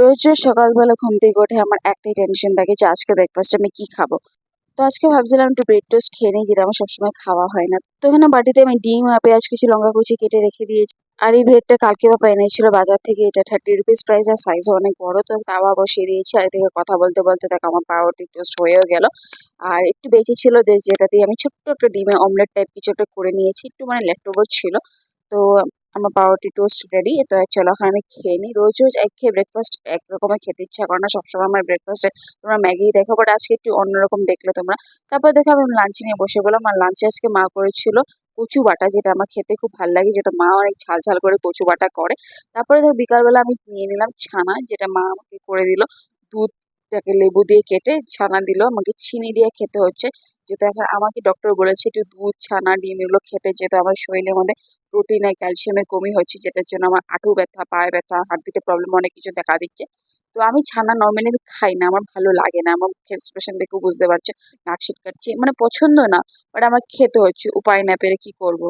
রোজ রোজ সকালবেলা ঘুম থেকে উঠে আমার একটাই টেনশন থাকে যে আজকে ব্রেকফাস্টে আমি কি খাবো। তো আজকে ভাবছিলাম একটু ব্রেড টোস্ট খেয়ে নিই, যেটা আমার সবসময় খাওয়া হয় না। তো এখানে বাটিতে আমি ডিম আর পেঁয়াজ কুচি লঙ্কা কুচি কেটে রেখে দিয়েছি। আর এই ব্রেডটা কালকে বাবা এনেছিল বাজার থেকে, এটা 30 রুপিস প্রাইস আর সাইজও অনেক বড়। তো তাওয়া বসিয়ে দিয়েছি, আর এদিকে কথা বলতে বলতে দেখো আমার পাউরুটি টোস্ট হয়েও গেল। আর একটু বেঁচে ছিল যেটা দিয়ে আমি ছোট্ট একটা ডিমে অমলেট টাইপ কিছু একটা করে নিয়েছি, একটু মানে লেফট ওভার ছিল। তো আমার পাউরুটি টোস্ট রেডি। তো চলো এখন আমি খেয়ে নিই। রোজ রোজ একঘেয়ে ব্রেকফাস্ট একরকমের খেতে ইচ্ছা করে না, সবসময় আমার ব্রেকফাস্টে তোমরা ম্যাগি দেখো, বাট আজকে একটু অন্যরকম দেখলে তোমরা। তারপর দেখো আমি লাঞ্চ নিয়ে বসে বললাম, আর লাঞ্চে আজকে মা করেছিল কচু বাটা, যেটা আমার খেতে খুব ভালো লাগে, যেটা মা অনেক ঝাল ঝাল করে কচু বাটা করে। তারপরে দেখো বিকালবেলা আমি নিয়ে নিলাম ছানা, যেটা মা আমাকে করে দিল। দুধটাকে লেবু দিয়ে কেটে ছানা দিল, আমাকে চিনি দিয়ে খেতে হচ্ছে। যেটা এখন আমাকে ডক্টর বলেছে একটু দুধ ছানা ডিম এগুলো খেতে, যেহেতু আমার শরীরের মধ্যে প্রোটিন আর ক্যালসিয়ামের কমি হচ্ছে, যেটার জন্য আমার হাঁটু ব্যথা পায়ে ব্যথা হাড্ডিতে প্রবলেম অনেক কিছু দেখা দিচ্ছে। তো আমি ছানা নর্মালি আমি খাই না, আমার ভালো লাগে না, আমার মুখের এক্সপ্রেশন দেখেও বুঝতে পারছে নাক সিটকাচ্ছি, মানে পছন্দ না, বাট আমার খেতে হচ্ছে, উপায় না পেরে কি করব।